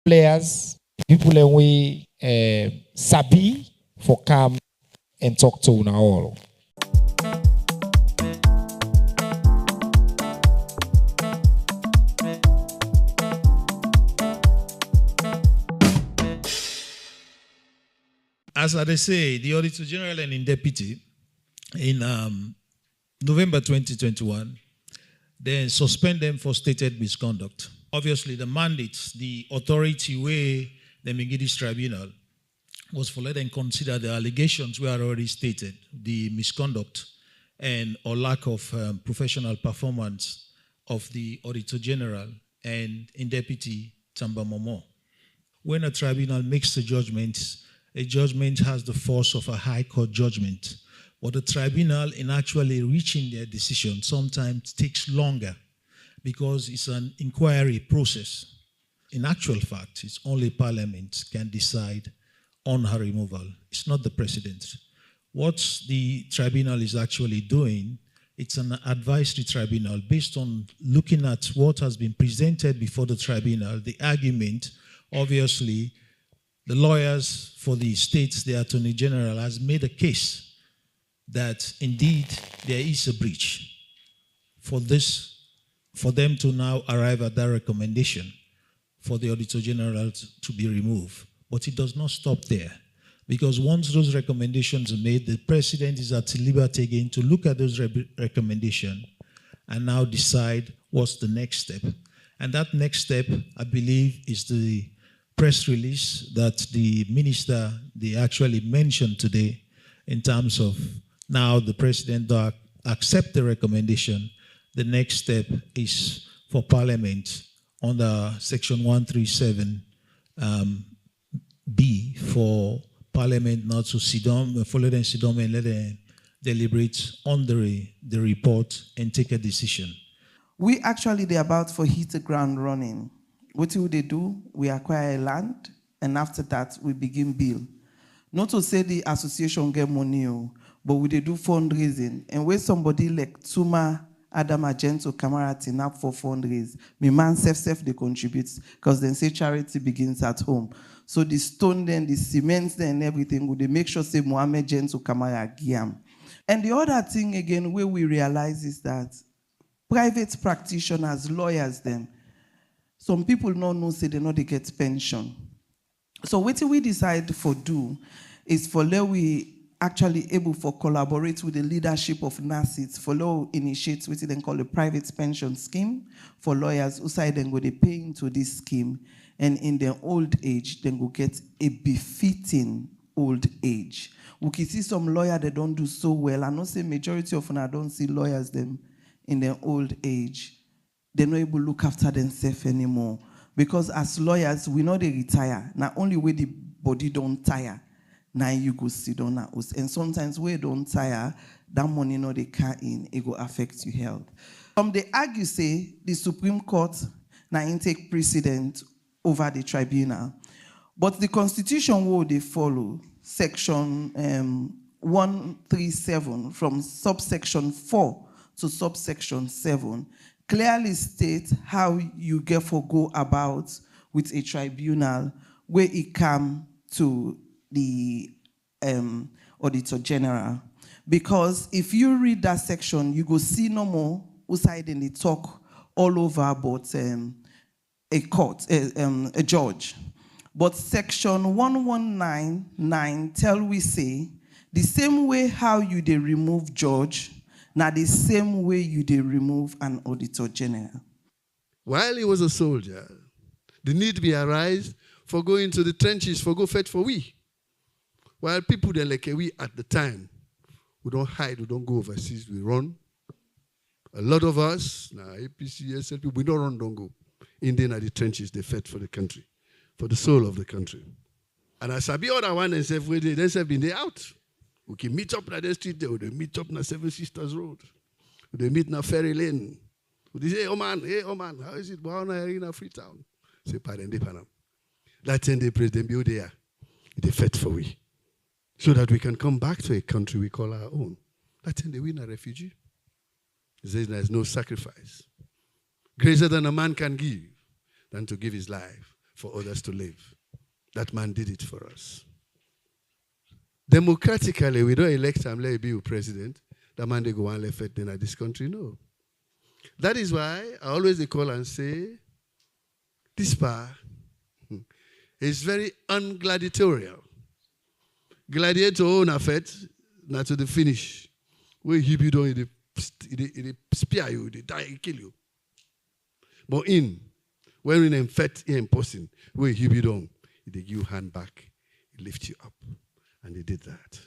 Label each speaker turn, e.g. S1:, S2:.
S1: players, people that we sabi for come and talk to now all.
S2: As I say, the Auditor General and in Deputy in November 2021, they suspend them for stated misconduct. Obviously, the mandates, the authority where the Megidis Tribunal was for let them consider the allegations we are already stated, the misconduct and or lack of professional performance of the Auditor General and in Deputy Tamba Momo. When a tribunal makes a judgment has the force of a high court judgment. But the tribunal, in actually reaching their decision, sometimes takes longer because it's an inquiry process. In actual fact, it's only Parliament can decide on her removal. It's not the President. What the tribunal is actually doing, it's an advisory tribunal based on looking at what has been presented before the tribunal, the argument, obviously, the lawyers for the states, the Attorney General, has made a case that indeed there is a breach for them to now arrive at that recommendation for the Auditor General to be removed. But it does not stop there, because once those recommendations are made, the President is at liberty again to look at those recommendations and now decide what's the next step. And that next step, I believe, is the press release that the minister, they actually mentioned today in terms of now the president accept the recommendation. The next step is for Parliament under Section 137 B for Parliament not to follow them, sit down and let them deliberate on the report and take a decision.
S3: We actually, they're about for hit the ground running. What do they do? We acquire a land, and after that, we begin build. Not to say the association get money, but we do fundraising. And when somebody like Tuma, Adam Agento, Kamarati, up for fundraise, my man self they contribute, because then say charity begins at home. So the stone then, the cement then, and everything, would they make sure say Mohammed Gento, Kamara, Giam. And the other thing again, where we realize is that private practitioners, lawyers, them, some people don't know, say they know they get pension. So what we decide for do is for let we actually able for collaborate with the leadership of NACIT for law initiate what they call a private pension scheme for lawyers who side then go they pay into this scheme, and in their old age then go get a befitting old age. We can see some lawyers that don't do so well. I know say majority of them I don't see lawyers them in their old age. They're not able to look after themselves anymore. Because as lawyers, we know they retire. Not only when the body don't tire, now you go sit down at us. And sometimes when you don't tire, that money no they can't in, it will affect your health. They argue say the Supreme Court now take precedent over the tribunal. But the Constitution will they follow, section 137 from subsection 4 to subsection 7, clearly states how you therefore go about with a tribunal where it comes to the Auditor General. Because if you read that section, you go see no more outside in the talk all over about a court, a judge. But section 1199 tell we say the same way how you they remove judge, now the same way you they remove an Auditor General.
S4: While he was a soldier, the need be arise for going to the trenches for go fight for we. While people then like we at the time, we don't hide, we don't go overseas, we run. A lot of us, now APC, SLP, we don't run, don't go. Indian at the trenches, they fight for the country, for the soul of the country. And as I be other one and say, they have been there out. We can meet up at the street there, they meet up na Seven Sisters Road. They meet na Ferry Lane. They say, hey, Oman, how is it? How are you in Freetown? Say, pardon, Panam. That's when the president build there. They fight for we. So that we can come back to a country we call our own. That's when they win a refugee. He says there's no sacrifice greater than a man can give than to give his life for others to live. That man did it for us. Democratically, we don't elect him, let him be president. That man they go and left it in this country, no. That is why I always call and say, this power is very ungladiatorial. Gladiator own effect, not to the finish. Where he be doing it spear you, they die, kill you. But when in effect in person, where he be done, they give you hand back, he lift you up. And they did that.